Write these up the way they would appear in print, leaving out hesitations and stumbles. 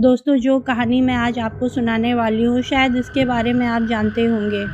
दोस्तों, जो कहानी मैं आज आपको सुनाने वाली हूँ शायद इसके बारे में आप जानते होंगे।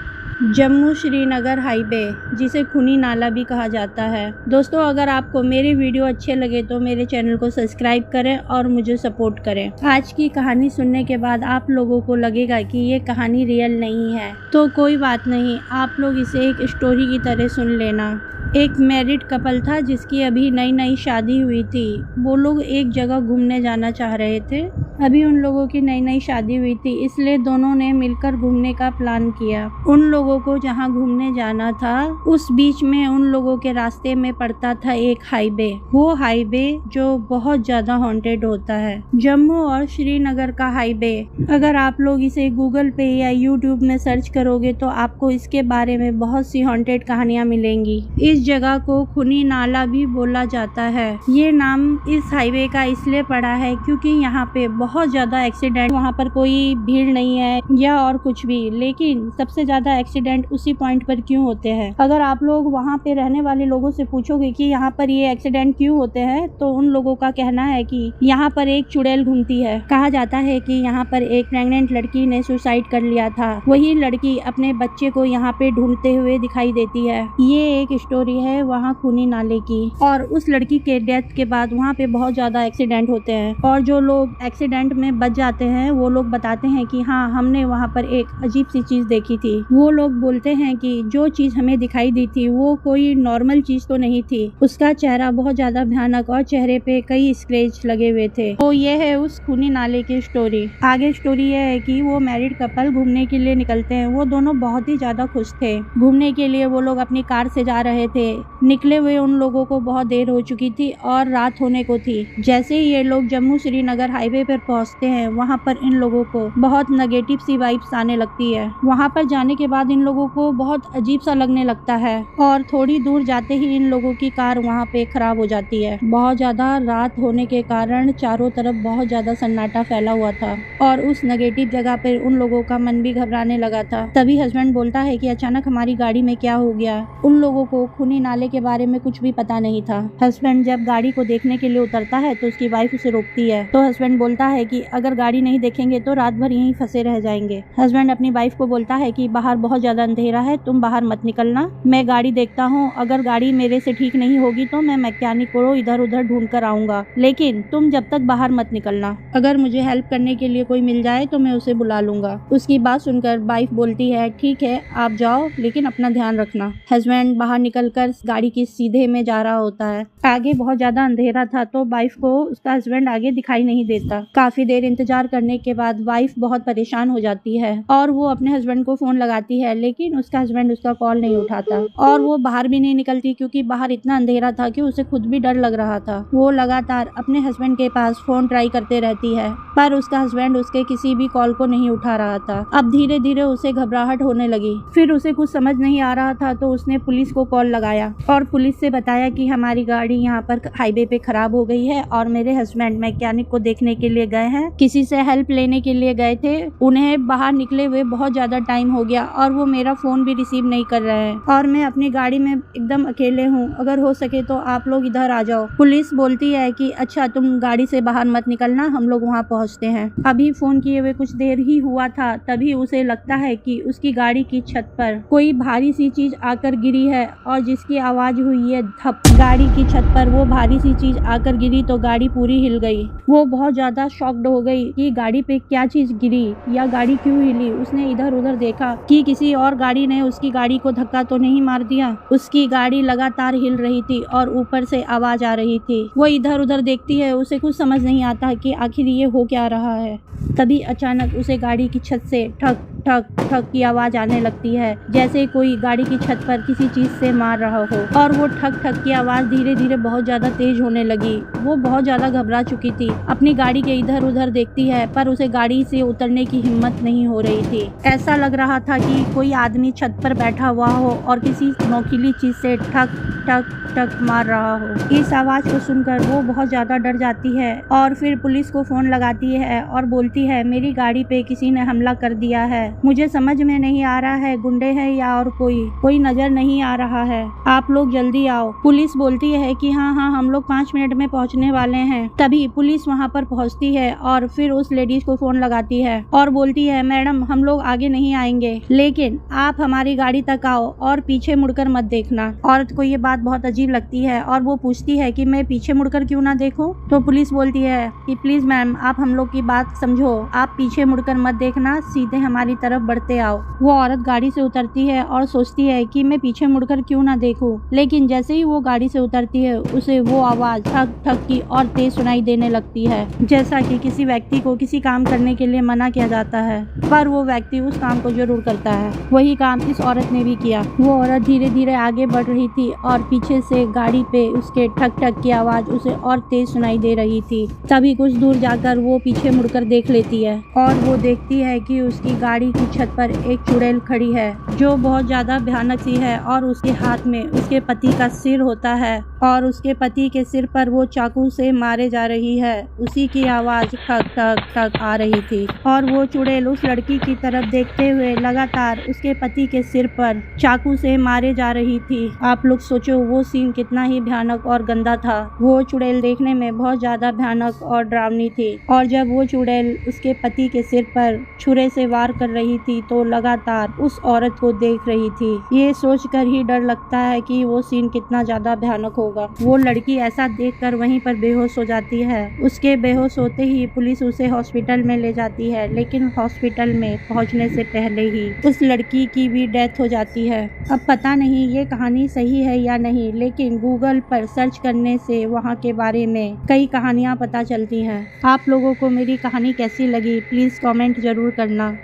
जम्मू श्रीनगर हाईवे, जिसे खूनी नाला भी कहा जाता है। दोस्तों, अगर आपको मेरे वीडियो अच्छे लगे तो मेरे चैनल को सब्सक्राइब करें और मुझे सपोर्ट करें। आज की कहानी सुनने के बाद आप लोगों को लगेगा कि ये कहानी रियल नहीं है, तो कोई बात नहीं, आप लोग इसे एक स्टोरी की तरह सुन लेना। एक मैरिड कपल था जिसकी अभी नई नई शादी हुई थी। वो लोग एक जगह घूमने जाना चाह रहे थे। अभी उन लोगों की नई नई शादी हुई थी, इसलिए दोनों ने मिलकर घूमने का प्लान किया। उन लोगों को जहां घूमने जाना था, उस बीच में उन लोगों के रास्ते में पड़ता था एक हाईवे। वो हाईवे जो बहुत ज्यादा हॉन्टेड होता है। जम्मू और श्रीनगर का हाईवे, अगर आप लोग इसे गूगल पे या यूट्यूब में सर्च करोगे तो आपको इसके बारे में बहुत सी हॉन्टेड कहानियां मिलेंगी। इस जगह को खूनी नाला भी बोला जाता है। ये नाम इस हाईवे का इसलिए पड़ा है क्योंकि यहाँ पे बहुत ज्यादा एक्सीडेंट, वहाँ पर कोई भीड़ नहीं है या और कुछ भी, लेकिन सबसे ज्यादा एक्सीडेंट उसी पॉइंट पर क्यों होते हैं। अगर आप लोग वहाँ पे रहने वाले लोगों से पूछोगे कि यहाँ पर ये एक्सीडेंट क्यों होते हैं, तो उन लोगों का कहना है कि यहाँ पर एक चुड़ैल घूमती है। कहा जाता है कि यहाँ पर एक प्रेग्नेंट लड़की ने सुसाइड कर लिया था। वही लड़की अपने बच्चे को यहाँ पे ढूंढते हुए दिखाई देती है। ये एक स्टोरी है वहाँ खूनी नाले की। और उस लड़की के डेथ के बाद वहाँ पे बहुत ज्यादा एक्सीडेंट होते हैं, और जो लोग एक्सीडेंट में बच जाते हैं वो लोग बताते हैं कि हाँ, हमने वहाँ पर एक अजीब सी चीज देखी थी। वो लोग बोलते हैं कि जो चीज हमें दिखाई दी थी वो कोई नॉर्मल चीज तो नहीं थी। उसका चेहरा बहुत ज्यादा भयानक और चेहरे पे कई स्क्रैच लगे हुए थे। तो ये है उस खूनी नाले की स्टोरी। आगे स्टोरी ये है कि वो मैरिड कपल घूमने के लिए निकलते हैं। वो दोनों बहुत ही ज्यादा खुश थे। घूमने के लिए वो लोग अपनी कार से जा रहे थे। निकले हुए उन लोगों को बहुत देर हो चुकी थी और रात होने को थी। जैसे ही ये लोग जम्मू श्रीनगर हाईवे पर पहुंचते हैं, वहां पर इन लोगों को बहुत नेगेटिव सी वाइब्स आने लगती है। वहां पर जाने के बाद इन लोगों को बहुत अजीब सा लगने लगता है, और थोड़ी दूर जाते ही इन लोगों की कार वहां पे खराब हो जाती है। बहुत ज्यादा रात होने के कारण चारों तरफ बहुत ज्यादा सन्नाटा फैला हुआ था, और उस नेगेटिव जगह पर उन लोगों का मन भी घबराने लगा था। तभी हस्बैंड बोलता है कि अचानक हमारी गाड़ी में क्या हो गया। उन लोगों को खूनी नाले के बारे में कुछ भी पता नहीं था। हस्बैंड जब गाड़ी को देखने के लिए उतरता है तो उसकी वाइफ उसे रोकती है। तो हस्बैंड बोलता है कि अगर गाड़ी नहीं देखेंगे तो रात भर यहीं फंसे रह जाएंगे। हस्बैंड अपनी वाइफ को बोलता है कि बाहर बहुत ज्यादा अंधेरा है, तुम बाहर मत निकलना, मैं गाड़ी देखता हूँ। अगर गाड़ी मेरे से ठीक नहीं होगी तो मैं मैकेनिक को इधर उधर ढूंढ कर आऊंगा, लेकिन तुम जब तक बाहर मत निकलना। अगर मुझे हेल्प करने के लिए कोई मिल जाए तो मैं उसे बुला लूंगा। उसकी बात सुनकर वाइफ बोलती है, ठीक है आप जाओ, लेकिन अपना ध्यान रखना। हस्बैंड बाहर निकलकर गाड़ी की सीधे में जा रहा होता है। आगे बहुत ज्यादा अंधेरा था तो वाइफ को उसका हस्बैंड आगे दिखाई नहीं देता। काफी देर इंतजार करने के बाद वाइफ बहुत परेशान हो जाती है और वो अपने हस्बैंड को फोन लगाती है, लेकिन उसका हस्बैंड उसका कॉल नहीं उठाता। और वो बाहर भी नहीं निकलती क्योंकि बाहर इतना अंधेरा था कि उसे खुद भी डर लग रहा था। वो लगातार अपने हस्बैंड के पास फोन ट्राई करते रहती है, पर उसका हस्बैंड उसके किसी भी कॉल को नहीं उठा रहा था। अब धीरे धीरे उसे घबराहट होने लगी। फिर उसे कुछ समझ नहीं आ रहा था तो उसने पुलिस को कॉल लगाया और पुलिस से बताया कि हमारी गाड़ी यहाँ पर हाईवे पे खराब हो गई है और मेरे हस्बैंड मैकेनिक को देखने के लिए गए हैं, किसी से हेल्प लेने के लिए गए थे। उन्हें बाहर निकले हुए बहुत ज्यादा टाइम हो गया और वो मेरा फोन भी रिसीव नहीं कर रहे हैं, और मैं अपनी गाड़ी में एकदम अकेले हूँ। अगर हो सके तो आप लोग इधर आ जाओ। पुलिस बोलती है कि अच्छा, तुम गाड़ी से बाहर मत निकलना, हम लोग वहाँ पहुँचते हैं। अभी फोन किए हुए कुछ देर ही हुआ था, तभी उसे लगता है कि उसकी गाड़ी की छत पर कोई भारी सी चीज आकर गिरी है, और जिसकी आवाज हुई है धप। गाड़ी की छत पर वो भारी सी चीज आकर गिरी तो गाड़ी पूरी हिल गई। वो बहुत ज्यादा शॉक्ड हो गई कि गाड़ी पे क्या चीज गिरी या गाड़ी क्यों हिली। उसने इधर उधर देखा कि किसी और गाड़ी ने उसकी गाड़ी को धक्का तो नहीं मार दिया। उसकी गाड़ी लगातार हिल रही थी और ऊपर से आवाज आ रही थी। वो इधर उधर देखती है, उसे कुछ समझ नहीं आता कि आखिर ये हो क्या रहा है। तभी अचानक उसे गाड़ी की छत से ठक ठक ठक की आवाज आने लगती है, जैसे कोई गाड़ी की छत पर किसी चीज से मार रहा हो। और वो ठक ठक की आवाज धीरे धीरे बहुत ज्यादा तेज होने लगी। वो बहुत ज्यादा घबरा चुकी थी। अपनी गाड़ी के इधर उधर देखती है, पर उसे गाड़ी से उतरने की हिम्मत नहीं हो रही थी। ऐसा लग रहा था कि कोई आदमी छत पर बैठा हुआ हो और किसी नोकीली चीज से ठक ठक ठक मार रहा हो। इस आवाज को सुनकर वो बहुत ज्यादा डर जाती है और फिर पुलिस को फोन लगाती है और बोलती है, मेरी गाड़ी पे किसी ने हमला कर दिया है मुझे समझ में नहीं आ रहा है गुंडे है या और कोई नजर नहीं आ रहा है। आप लोग जल्दी आओ। पुलिस बोलती है कि हाँ हम लोग 5 मिनट में पहुंचने वाले हैं। तभी पुलिस वहां पर पहुंचती है और फिर उस लेडीज को फोन लगाती है और बोलती है, मैडम हम लोग आगे नहीं आएंगे, लेकिन आप हमारी गाड़ी तक आओ और पीछे मुड़कर मत देखना। औरत को ये बात बहुत अजीब लगती है और वो पूछती है कि मैं पीछे मुड़कर क्यों ना देखूं? तो पुलिस बोलती है कि प्लीज मैम आप हम लोग की बात समझो, आप पीछे मुड़कर मत देखना, सीधे हमारी तरफ बढ़ते आओ। वो औरत गाड़ी से उतरती है और सोचती है कि मैं पीछे मुड़कर क्यों ना देखूं, लेकिन जैसे ही वो गाड़ी से उतरती है उसे वो आवाज ठक ठक की और तेज सुनाई देने लगती है, जैसा कि किसी व्यक्ति को किसी काम करने के लिए मना किया जाता है, पर वो व्यक्ति उस काम को जरूर करता है। वही काम इस औरत ने भी किया। वो औरत धीरे धीरे आगे बढ़ रही थी और पीछे से गाड़ी पे उसके ठक ठक की आवाज उसे और तेज सुनाई दे रही थी। तभी कुछ दूर जाकर वो पीछे मुड़कर देख लेती है और वो देखती है कि उसकी गाड़ी की छत पर एक चुड़ैल खड़ी है जो बहुत ज्यादा भयानक सी है और उसके हाथ में उसके पति का सिर होता है और उसके पति के सिर पर वो चाकू से मारे जा रही है। उसी की आवाज ठक ठक ठक आ रही थी और वो चुड़ैल उस लड़की की तरफ देखते हुए लगातार उसके पति के सिर पर चाकू से मारे जा रही थी। आप लोग सोचो वो सीन कितना ही भयानक और गंदा था। वो चुड़ैल देखने में बहुत ज्यादा भयानक और डरावनी थी और जब वो चुड़ैल उसके पति के सिर पर छुरे से वार कर रही थी तो लगातार उस औरत को देख रही थी। ये सोचकर ही डर लगता है कि वो सीन कितना ज्यादा भयानक होगा। वो लड़की ऐसा देखकर वहीं पर बेहोश हो जाती है। उसके बेहोश होते ही पुलिस उसे हॉस्पिटल में ले जाती है, लेकिन हॉस्पिटल में पहुंचने से पहले ही उस लड़की की भी डेथ हो जाती है। अब पता नहीं ये कहानी सही है या नहीं, लेकिन गूगल पर सर्च करने से वहाँ के बारे में कई कहानियाँ पता चलती हैं। आप लोगों को मेरी कहानी कैसी लगी प्लीज कमेंट जरूर करना।